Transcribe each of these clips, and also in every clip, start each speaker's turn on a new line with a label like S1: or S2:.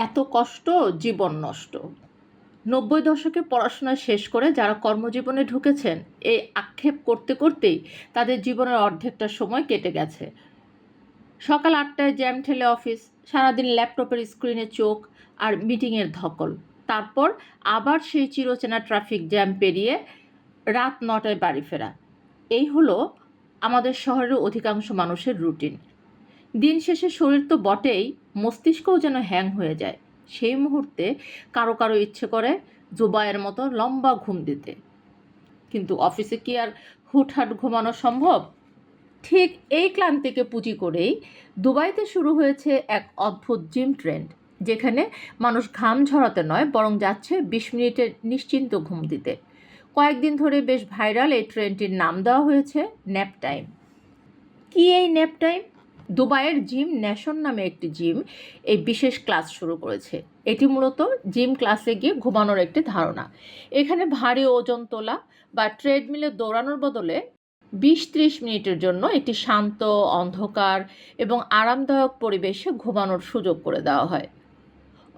S1: এত কষ্ট, জীবন নষ্ট। ৯০ দশকে পড়াশোনা শেষ করে যারা কর্মজীবনে ঢুকেছেন, এই আক্ষেপ করতে করতেই তাদের জীবনের অর্ধেকটা সময় কেটে গেছে। সকাল ৮টায় জ্যাম ঠেলে অফিস, সারাদিন ল্যাপটপের স্ক্রিনে চোখ আর মিটিংয়ের ধকল। তারপর আবার সেই চিরচেনা ট্রাফিক জ্যাম পেরিয়ে রাত ৯টায় বাড়ি ফেরা। এই হলো আমাদের শহরের অধিকাংশ মানুষের রুটিন। দিন শেষে শরীর তো বটেই, মস্তিষ্কও যেন হ্যাং হয়ে যায়। সেই মুহূর্তে কারো কারো ইচ্ছে করে জুবাইয়ের মতো লম্বা ঘুম দিতে। কিন্তু অফিসে কি আর হুটহাট ঘুমানো সম্ভব? ঠিক এই ক্লান্তিকে পুঁজি করেই দুবাইতে শুরু হয়েছে এক অদ্ভুত জিম ট্রেন্ড, যেখানে মানুষ ঘাম ঝরাতে নয়, বরং যাচ্ছে ২০ মিনিটের নিশ্চিন্ত ঘুম দিতে। কয়েকদিন ধরে বেশ ভাইরাল এই ট্রেন্ডটির নাম দেওয়া হয়েছে ন্যাপ টাইম। কি এই ন্যাপ টাইম? দুবাইয়ের জিম ন্যাশন নামে একটি জিম এই বিশেষ ক্লাস শুরু করেছে। এটি মূলত জিম ক্লাসে গিয়ে ঘুমানোর একটি ধারণা। এখানে ভারী ওজন তোলা বা ট্রেডমিলে দৌড়ানোর বদলে ২০-৩০ মিনিটের জন্য একটি শান্ত, অন্ধকার এবং আরামদায়ক পরিবেশে ঘুমানোর সুযোগ করে দেওয়া হয়।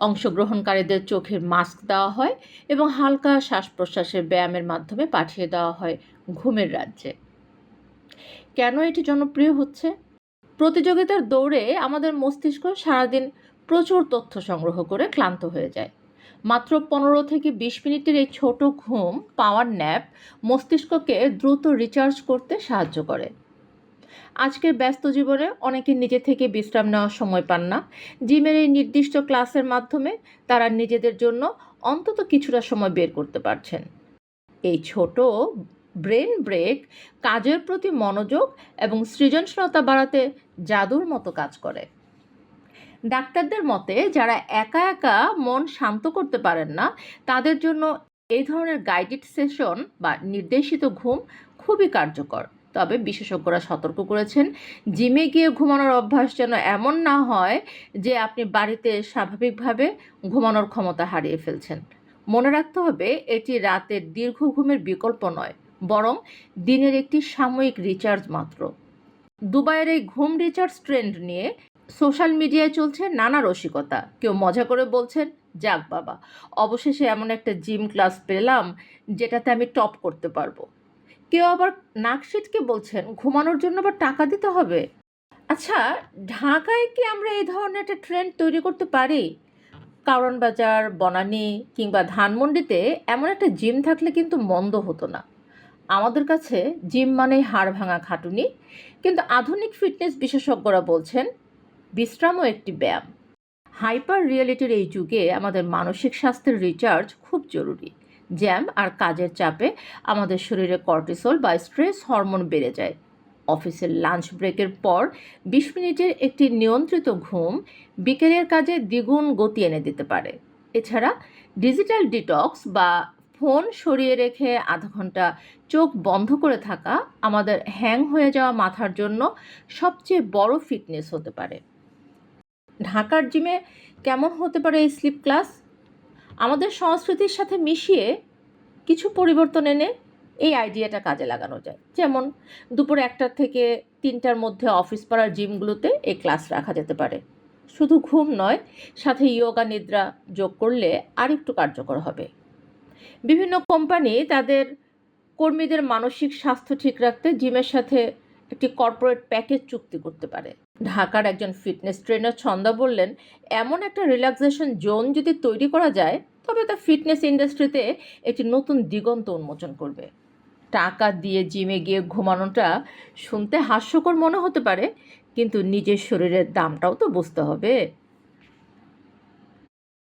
S1: অংশগ্রহণকারীদের চোখের মাস্ক দেওয়া হয় এবং হালকা শ্বাস প্রশ্বাসের ব্যায়ামের মাধ্যমে পাঠিয়ে দেওয়া হয় ঘুমের রাজ্যে। কেন এটি জনপ্রিয় হচ্ছে? প্রতিযোগিতার দৌড়ে আমাদের মস্তিষ্ক সারাদিন প্রচুর তথ্য সংগ্রহ করে ক্লান্ত হয়ে যায়। মাত্র ১৫ থেকে ২০ মিনিটের এই ছোট ঘুম, পাওয়ার ন্যাপ, মস্তিষ্ককে দ্রুত রিচার্জ করতে সাহায্য করে। আজকের ব্যস্ত জীবনে অনেকে নিজে থেকে বিশ্রাম নেওয়ার সময় পান না। জিমের এই নির্দিষ্ট ক্লাসের মাধ্যমে তারা নিজেদের জন্য অন্তত কিছুটা সময় বের করতে পারছেন। এই ছোট ব্রেন ব্রেক কাজের প্রতি মনোযোগ এবং সৃজনশীলতা বাড়াতে জাদুর মতো কাজ করে। ডাক্তারদের মতে যারা একা একা মন শান্ত করতে পারেন না, তাদের জন্য এই ধরনের গাইডেড সেশন বা নির্দেশিত ঘুম খুবই কার্যকর। তবে বিশেষজ্ঞরা সতর্ক করেছেন, জিমে গিয়ে ঘুমানোর অভ্যাস যেন এমন না হয় যে আপনি বাড়িতে স্বাভাবিকভাবে ঘুমানোর ক্ষমতা হারিয়ে ফেলছেন। মনে রাখতে হবে, এটি রাতের দীর্ঘ ঘুমের বিকল্প নয়, বরং দিনের একটি সাময়িক রিচার্জ মাত্র। দুবাইয়ের এই ঘুম রিচার্জ ট্রেন্ড নিয়ে সোশ্যাল মিডিয়ায় চলছে নানা রসিকতা। কেউ মজা করে বলছেন, যাক বাবা, অবশেষে এমন একটা জিম ক্লাস পেলাম যেটাতে আমি টপ করতে পারবো। কেউ আবার নাক সিটকে বলছেন, ঘুমানোর জন্য আবার টাকা দিতে হবে। আচ্ছা, ঢাকায় কি আমরা এই ধরনের একটা ট্রেন্ড তৈরি করতে পারি? কারওয়ান বাজার, বনানী কিংবা ধানমন্ডিতে এমন একটা জিম থাকলে কিন্তু মন্দ হতো না। আমাদের কাছে জিম মানেই হাড় ভাঙা খাটুনি, কিন্তু আধুনিক ফিটনেস বিশেষজ্ঞরা বলছেন বিশ্রামও একটি ব্যায়াম। হাইপার রিয়েলিটির এই যুগে আমাদের মানসিক স্বাস্থ্যের রিচার্জ খুব জরুরি। জ্যাম আর কাজের চাপে আমাদের শরীরে কর্টিসল বা স্ট্রেস হরমোন বেড়ে যায়। অফিসের লাঞ্চ ব্রেকের পর ২০ মিনিটের একটি নিয়ন্ত্রিত ঘুম বিকেলের কাজে দ্বিগুণ গতি এনে দিতে পারে। এছাড়া ডিজিটাল ডিটক্স বা ফোন সরিয়ে রেখে আধা ঘন্টা চোখ বন্ধ করে থাকা আমাদের হ্যাং হয়ে যাওয়া মাথার জন্য সবচেয়ে বড় ফিটনেস হতে পারে। ঢাকার জিমে কেমন হতে পারে এই স্লিপ ক্লাস? আমাদের সংস্কৃতির সাথে মিশিয়ে কিছু পরিবর্তন এনে এই আইডিয়াটা কাজে লাগানো যায়। যেমন দুপুর ১টার থেকে ৩টার মধ্যে অফিস পাড়ার জিমগুলোতে এই ক্লাস রাখা যেতে পারে। শুধু ঘুম নয়, সাথে ইয়োগা নিদ্রা যোগ করলে আরেকটু কার্যকর হবে। বিভিন্ন কোম্পানি তাদের কর্মীদের মানসিক স্বাস্থ্য ঠিক রাখতে জিমের সাথে একটি কর্পোরেট প্যাকেজ চুক্তি করতে পারে। ঢাকার একজন ফিটনেস ট্রেনার ছন্দা বললেন, এমন একটা রিল্যাক্সেশন জোন যদি তৈরি করা যায়, তবে তা ফিটনেস ইন্ডাস্ট্রিতে একটি নতুন দিগন্ত উন্মোচন করবে। টাকা দিয়ে জিমে গিয়ে ঘুমানোটা শুনতে হাস্যকর মনে হতে পারে, কিন্তু নিজের শরীরের দামটাও তো বুঝতে হবে।